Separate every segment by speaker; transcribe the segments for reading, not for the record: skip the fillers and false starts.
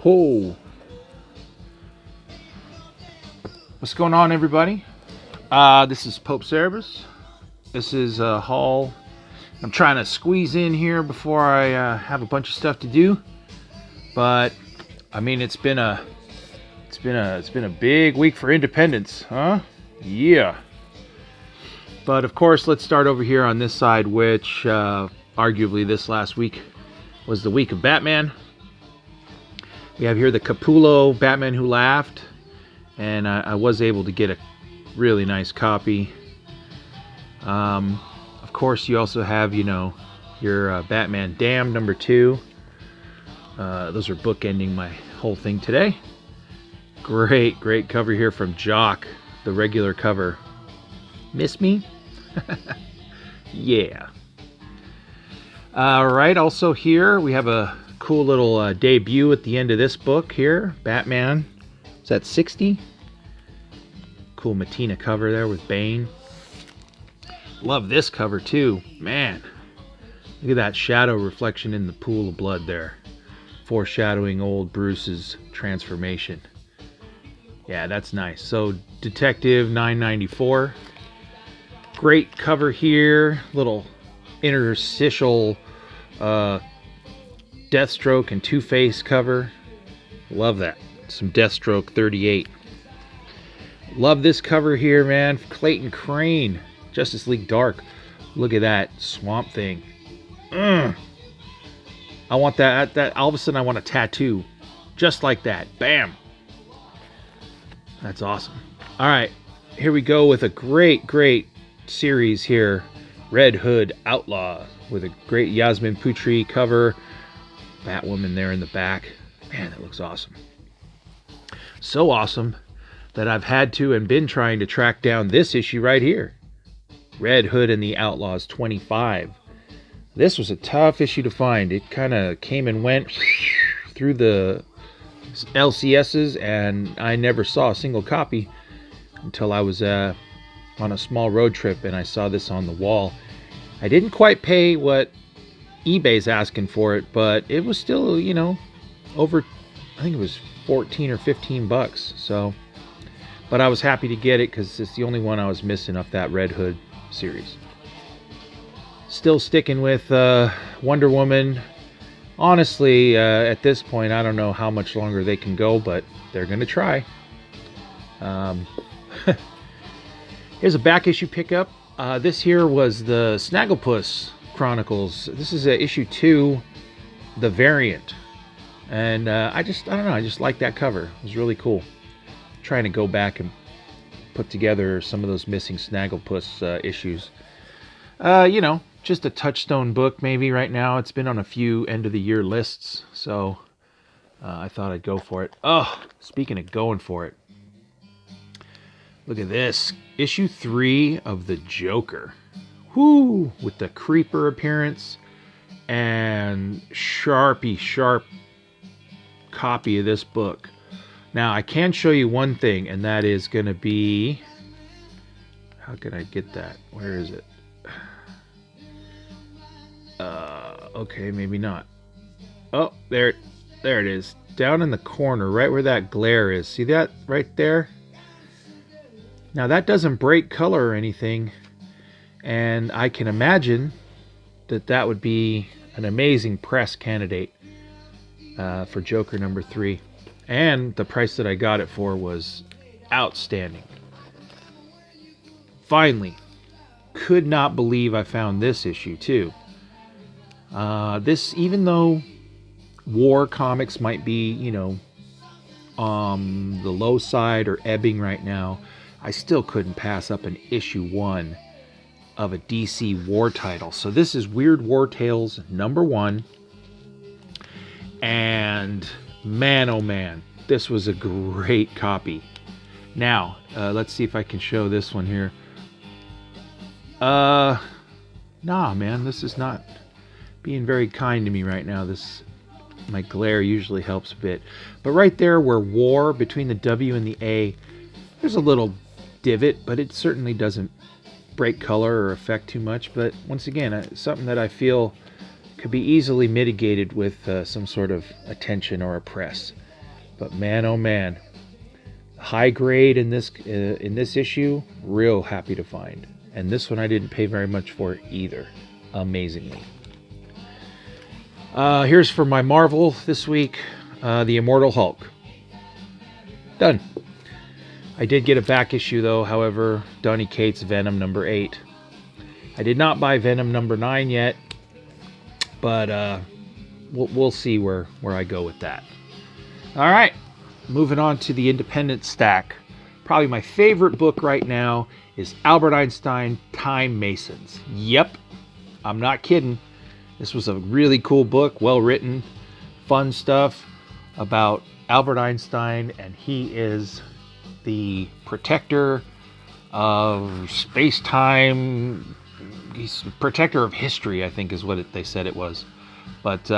Speaker 1: Ho! What's going on, everybody? This is Pope Cerebus. This is a haul. I'm trying to squeeze in here before I have a bunch of stuff to do. But I mean, it's been a big week for independence, huh? Yeah. But of course, let's start over here on this side, which arguably this last week was the week of Batman. We have here the Capullo Batman Who Laughed, and I was able to get a really nice copy. Of course, you also have, your Batman Damned #2. Those are bookending my whole thing today. Great cover here from Jock, the regular cover. Miss me? Yeah. Alright, also here we have a cool little debut at the end of this book here. Batman. Is that 60? Cool Matina cover there with Bane. Love this cover too. Man, look at that shadow reflection in the pool of blood there. Foreshadowing old Bruce's transformation. Yeah, that's nice. So, Detective 994. Great cover here. Little interstitial Deathstroke and Two-Face cover. Love that. Some Deathstroke 38. Love this cover here, man. Clayton Crane. Justice League Dark. Look at that Swamp Thing. I want that. All of a sudden I want a tattoo. Just like that. Bam. That's awesome. All right. Here we go with a great series here. Red Hood Outlaw with a great Yasmin Putri cover. Batwoman there in the back. Man, that looks awesome. So awesome that I've had to and been trying to track down this issue right here. Red Hood and the Outlaws 25. This was a tough issue to find. It kind of came and went through the LCSs, and I never saw a single copy until I was on a small road trip and I saw this on the wall. I didn't quite pay what eBay's asking for it, but it was still, over, I think it was 14 or 15 bucks. So, but I was happy to get it because it's the only one I was missing of that Red Hood series. Still sticking with Wonder Woman. Honestly, at this point, I don't know how much longer they can go, but they're going to try. Here's a back issue pickup. This here was the Snagglepuss Chronicles. This is issue 2, the variant. And I don't know, I just like that cover. It was really cool. Trying to go back and put together some of those missing Snagglepuss issues. Just a touchstone book maybe right now. It's been on a few end of the year lists, so I thought I'd go for it. Oh, speaking of going for it. Look at this. Issue 3 of the Joker. Whoo! With the creeper appearance and sharp copy of this book. Now, I can show you one thing, and that is going to be... How can I get that? Where is it? Okay, maybe not. Oh, there it is. Down in the corner, right where that glare is. See that right there? Now, that doesn't break color or anything, and I can imagine that would be an amazing press candidate for Joker #3. And the price that I got it for was outstanding. Finally, could not believe I found this issue too. This, even though war comics might be, on the low side or ebbing right now, I still couldn't pass up an issue 1 of a DC war title. So this is Weird War Tales #1. And man, oh man, this was a great copy. Now, let's see if I can show this one here. Nah, man, this is not being very kind to me right now. My glare usually helps a bit. But right there where war, between the W and the A, there's a little divot, but it certainly doesn't break color or affect too much. But once again, something that I feel could be easily mitigated with some sort of attention or a press. But man, oh man, high grade in this issue, real happy to find. And this one I didn't pay very much for either, amazingly. Here's for my Marvel this week, the Immortal Hulk. Done. I did get a back issue though, however, Donny Cates Venom number 8. I did not buy Venom number 9 yet, but we'll see where I go with that. All right, moving on to the independent stack. Probably my favorite book right now is Albert Einstein Time Masons. Yep, I'm not kidding. This was a really cool book, well written, fun stuff about Albert Einstein, and he is the protector of space-time. He's the protector of history, I think is what they said it was. But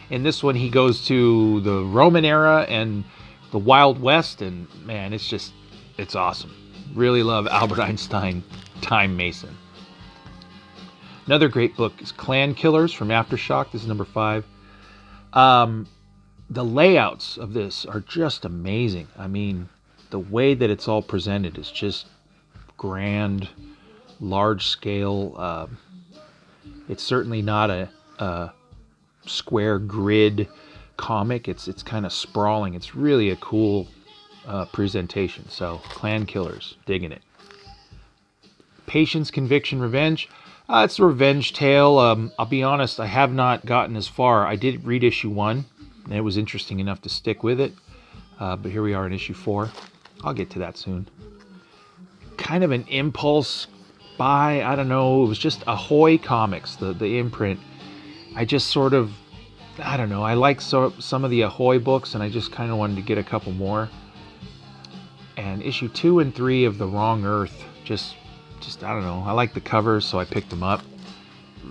Speaker 1: in this one, he goes to the Roman era and the Wild West, and man, it's awesome. Really love Albert Einstein Time Mason. Another great book is Clan Killers from Aftershock. This is number 5. The layouts of this are just amazing. I mean, the way that it's all presented is just grand, large scale. It's certainly not a square grid comic. It's kind of sprawling. It's really a cool presentation. So, Clan Killers, digging it. Patience, Conviction, Revenge. It's a revenge tale. I'll be honest, I have not gotten as far. I did read issue 1, and it was interesting enough to stick with it. But here we are in issue 4. I'll get to that soon. Kind of an impulse buy. I don't know. It was just Ahoy Comics, the imprint. I just sort of, I don't know. I like some of the Ahoy books, and I just kind of wanted to get a couple more. And issue 2 and 3 of The Wrong Earth, just I don't know. I like the covers, so I picked them up.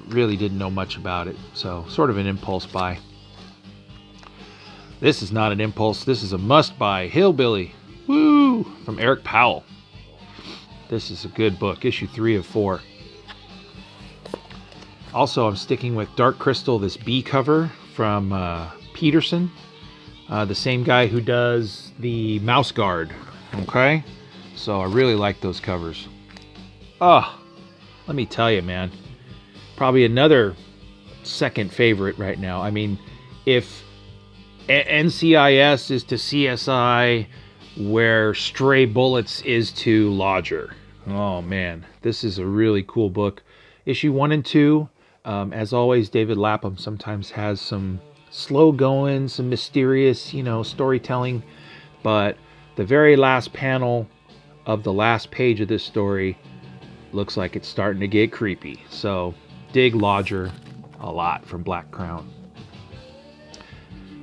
Speaker 1: Really didn't know much about it, so sort of an impulse buy. This is not an impulse. This is a must-buy. Hillbilly. Woo! From Eric Powell. This is a good book. Issue 3 of 4. Also, I'm sticking with Dark Crystal, this B cover from Peterson. The same guy who does the Mouse Guard. Okay? So I really like those covers. Oh, let me tell you, man. Probably another second favorite right now. I mean, if NCIS is to CSI where Stray Bullets is to Lodger. Oh, man. This is a really cool book. Issue 1 and 2. As always, David Lapham sometimes has some slow going, some mysterious, storytelling. But the very last panel of the last page of this story looks like it's starting to get creepy. So, dig Lodger a lot from Black Crown.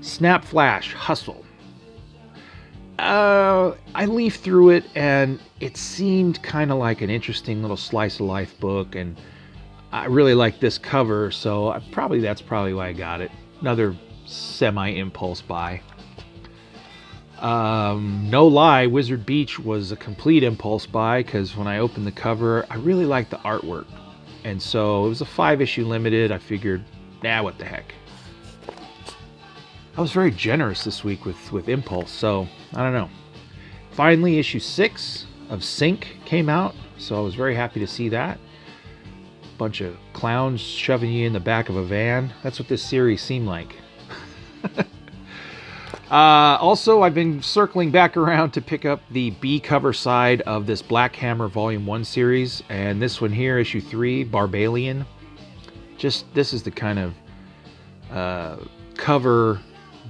Speaker 1: Snap Flash Hustle. I leafed through it, and it seemed kind of like an interesting little slice of life book, and I really like this cover, so that's probably why I got it. Another semi-impulse buy. No lie, Wizard Beach was a complete impulse buy, because when I opened the cover, I really liked the artwork. And so it was a 5-issue limited. I figured, what the heck. I was very generous this week with impulse, so I don't know. Finally, issue 6 of Sync came out, so I was very happy to see that. Bunch of clowns shoving you in the back of a van. That's what this series seemed like. Also, I've been circling back around to pick up the B cover side of this Black Hammer Volume 1 series. And this one here, issue 3, Barbalian. This is the kind of cover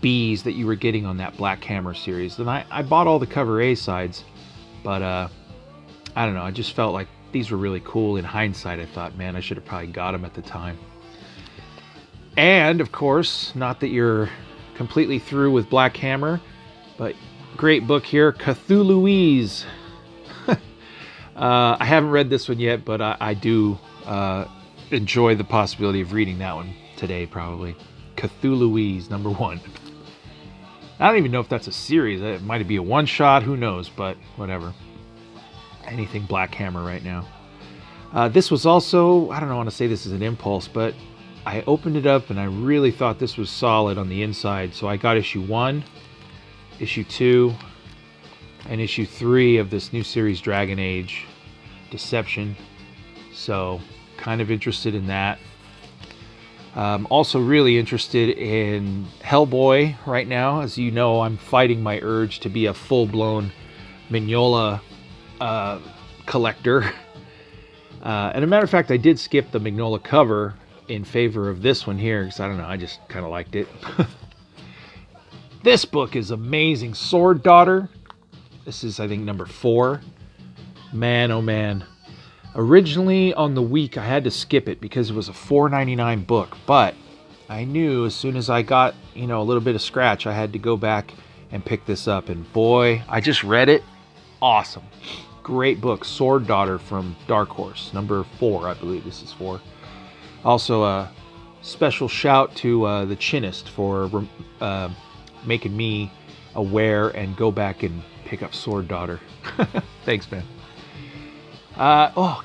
Speaker 1: Bs that you were getting on that Black Hammer series. And I bought all the cover A sides, but I don't know. I just felt like these were really cool. In hindsight, I thought, man, I should have probably got them at the time. And, of course, not that you're completely through with Black Hammer, but great book here, Cthulhuese. I haven't read this one yet, but I do enjoy the possibility of reading that one today, probably. Cthulhuese, number 1. I don't even know if that's a series. It might be a one-shot, who knows, but whatever. Anything Black Hammer right now. This was also, I don't want to say this is an impulse, but I opened it up and I really thought this was solid on the inside, so I got issue 1. issue 2 and issue 3 of this new series, Dragon Age Deception. So kind of interested in that. Also really interested in Hellboy right now. As you know, I'm fighting my urge to be a full-blown Mignola collector. And a matter of fact, I did skip the Mignola cover in favor of this one here, because I don't know, I just kind of liked it. This book is amazing. Sword Daughter. This is, I think, number 4. Man, oh man. Originally on the week, I had to skip it because it was a $4.99 book, but I knew as soon as I got, a little bit of scratch, I had to go back and pick this up. And boy, I just read it. Awesome. Great book. Sword Daughter from Dark Horse. Number 4, I believe this is 4. Also, a special shout to the Chinist for making me aware and go back and pick up Sword Daughter. Thanks, man.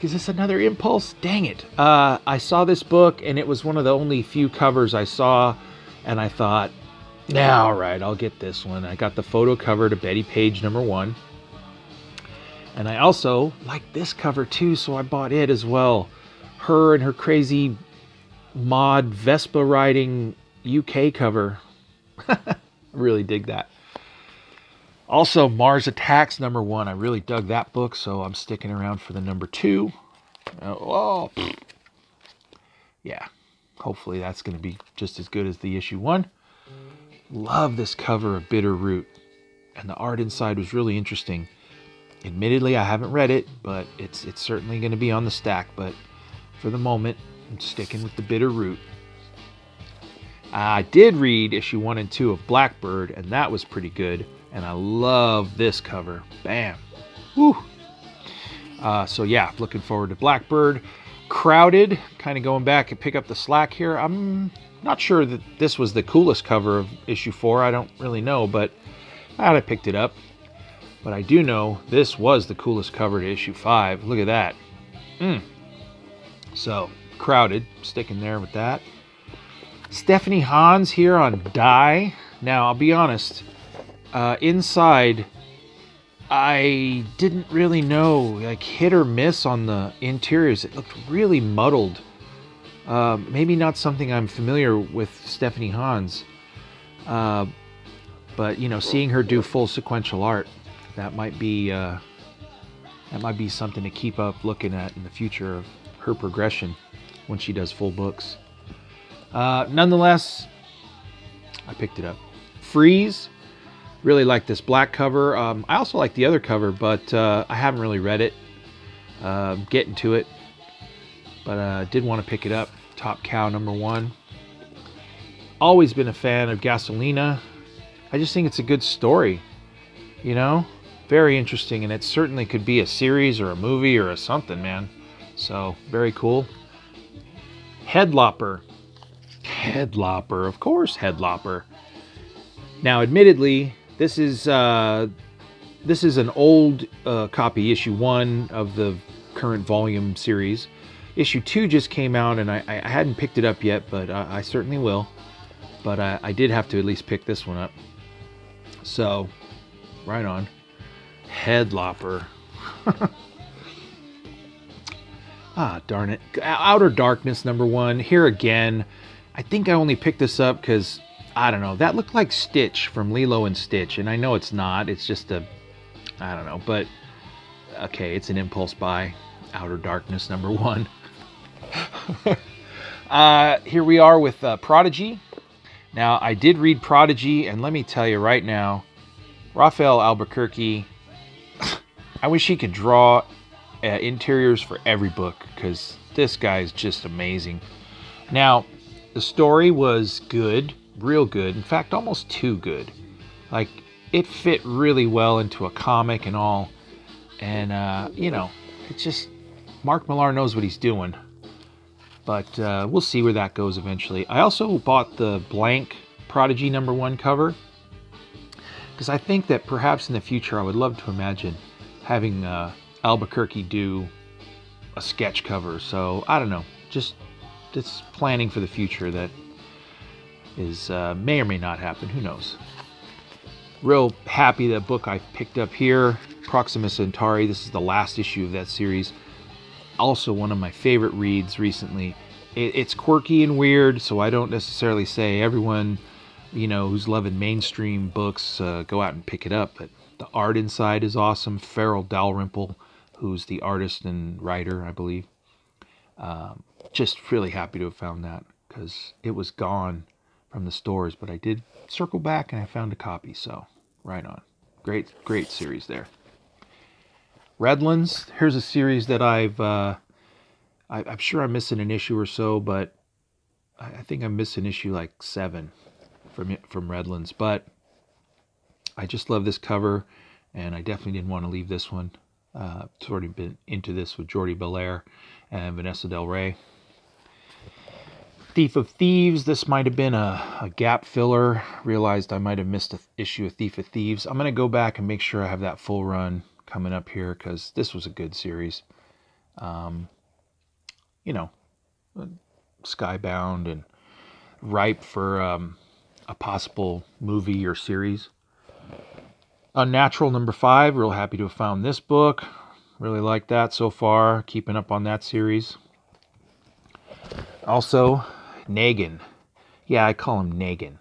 Speaker 1: Is this another impulse? Dang it. I saw this book, and it was one of the only few covers I saw, and I thought, all right, I'll get this one. I got the photo cover to Betty Page number 1. And I also like this cover too, so I bought it as well. Her and her crazy mod Vespa riding UK cover. Really dig that. Also, Mars Attacks number 1. I really dug that book, so I'm sticking around for the number 2. Yeah, hopefully that's going to be just as good as the issue 1. Love this cover of Bitter Root, and the art inside was really interesting. Admittedly, I haven't read it, but it's certainly going to be on the stack. But for the moment, I'm sticking with the Bitter Root. I did read issue 1 and 2 of Blackbird, and that was pretty good. And I love this cover. Bam. Woo. So yeah, looking forward to Blackbird. Crowded, kind of going back and pick up the slack here. I'm not sure that this was the coolest cover of issue 4. I don't really know, but I picked it up. But I do know this was the coolest cover to issue 5. Look at that. So, Crowded, sticking there with that. Stephanie Hans here on Die. Now, I'll be honest. Inside, I didn't really know, like hit or miss on the interiors. It looked really muddled. Maybe not something I'm familiar with Stephanie Hans. But, seeing her do full sequential art, that might be something to keep up looking at in the future of her progression when she does full books. Nonetheless, I picked it up. Freeze. Really like this black cover. I also like the other cover, but I haven't really read it. Getting to it. But did want to pick it up. Top Cow number 1. Always been a fan of Gasolina. I just think it's a good story. Very interesting, and it certainly could be a series or a movie or a something, man. So, very cool. Headlopper. Headlopper, of course, Headlopper. Now, admittedly, this is an old copy, issue 1 of the current volume series. Issue 2 just came out, and I hadn't picked it up yet, but I certainly will. But I did have to at least pick this one up. So, right on. Headlopper. Darn it. Outer Darkness number 1. Here again. I think I only picked this up because, I don't know, that looked like Stitch from Lilo and Stitch. And I know it's not. It's just I don't know. But, okay, it's an impulse buy. Outer Darkness number 1. Here we are with Prodigy. Now, I did read Prodigy, and let me tell you right now, Raphael Albuquerque, I wish he could draw interiors for every book, because this guy is just amazing. Now, the story was good, real good. In fact, almost too good. Like, it fit really well into a comic and all. And, it's just, Mark Millar knows what he's doing. But we'll see where that goes eventually. I also bought the blank Prodigy number 1 cover, because I think that perhaps in the future I would love to imagine having Albuquerque do a sketch cover. So I don't know, just planning for the future that is may or may not happen. Who knows? Real happy that book I picked up here, Proxima Centauri. This is the last issue of that series. Also one of my favorite reads recently. It's quirky and weird, so I don't necessarily say everyone, who's loving mainstream books, go out and pick it up. But the art inside is awesome. Farrell Dalrymple, who's the artist and writer, I believe. Just really happy to have found that because it was gone from the stores, but I did circle back and I found a copy, so right on. Great series there. Redlands, here's a series that I'm sure I'm missing an issue or so, but I think I'm missing issue like 7 from Redlands, but I just love this cover, and I definitely didn't want to leave this one. It's already been into this with Jordi Belair and Vanessa Del Rey. Thief of Thieves, this might have been a gap filler. Realized I might have missed an issue of Thief of Thieves. I'm going to go back and make sure I have that full run coming up here because this was a good series. Skybound and ripe for a possible movie or series. Unnatural number 5, real happy to have found this book. Really like that so far, keeping up on that series. Also, Negan. Yeah, I call him Negan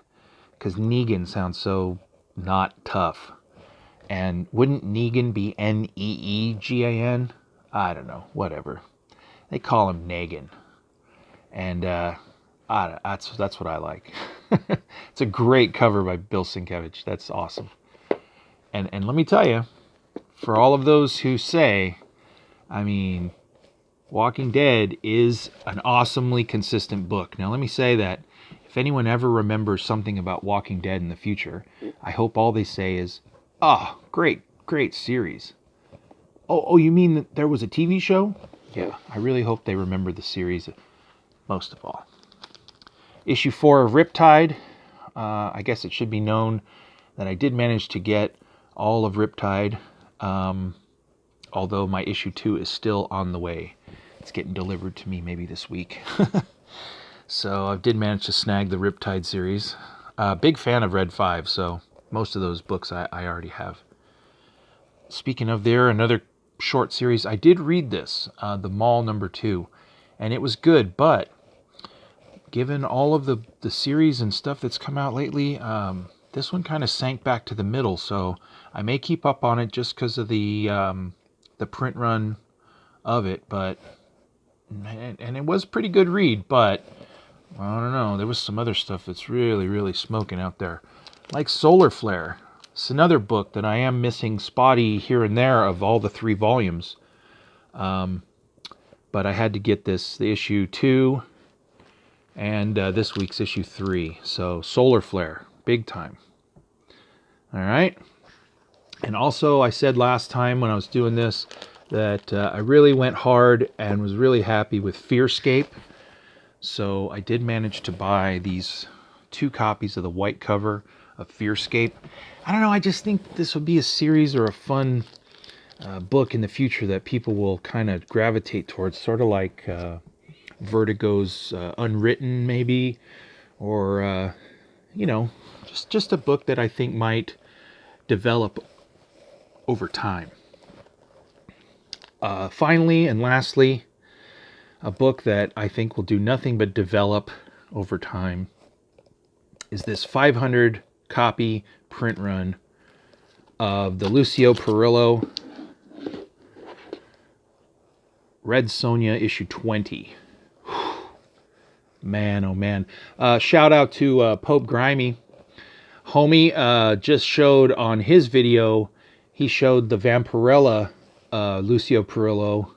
Speaker 1: because Negan sounds so not tough. And wouldn't Negan be Neegan? I don't know, whatever. They call him Negan. And that's what I like. It's a great cover by Bill Sienkiewicz. That's awesome. And let me tell you, for all of those who say, Walking Dead is an awesomely consistent book. Now let me say that if anyone ever remembers something about Walking Dead in the future, I hope all they say is, great series. Oh, you mean that there was a TV show? Yeah, I really hope they remember the series most of all. Issue 4 of Riptide. I guess it should be known that I did manage to get all of Riptide, although my issue 2 is still on the way. It's getting delivered to me maybe this week. So I did manage to snag the Riptide series. Big fan of Red 5, so most of those books I already have. Speaking of another short series, I did read this, The Mall number 2, and it was good, but given all of the series and stuff that's come out lately, this one kind of sank back to the middle, so I may keep up on it just because of the print run of it, and it was a pretty good read, but I don't know, there was some other stuff that's really smoking out there, like Solar Flare. It's another book that I am missing spotty here and there of all the 3 volumes, but I had to get the issue 2 and this week's issue 3. So Solar Flare, big time. All right. And also, I said last time when I was doing this that I really went hard and was really happy with Fearscape. So I did manage to buy these 2 copies of the white cover of Fearscape. I don't know, I just think this would be a series or a fun book in the future that people will kind of gravitate towards, sort of like Vertigo's Unwritten maybe, or just a book that I think might develop over time. Finally and lastly, a book that I think will do nothing but develop over time is this 500 copy print run of the Lucio Parrillo Red Sonja issue 20. Man, oh man. Shout out to Pope Grimy. Homie just showed on his video, he showed the Vampirella Lucio Parrillo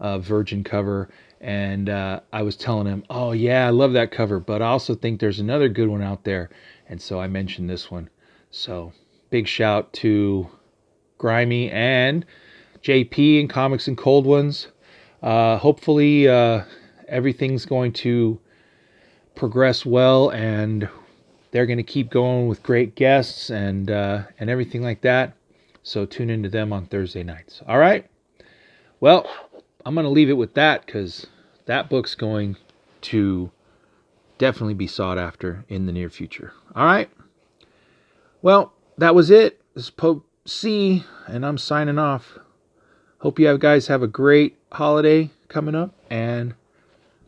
Speaker 1: Virgin cover, and I was telling him, oh yeah, I love that cover, but I also think there's another good one out there, and so I mentioned this one. So big shout to Grimy and JP and Comics and Cold Ones. Hopefully everything's going to progress well, and they're going to keep going with great guests and everything like that. So tune into them on Thursday nights. All right. Well, I'm going to leave it with that because that book's going to definitely be sought after in the near future. All right. Well, that was it. This is Pope C, and I'm signing off. Hope you guys have a great holiday coming up, and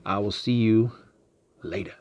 Speaker 1: I will see you later.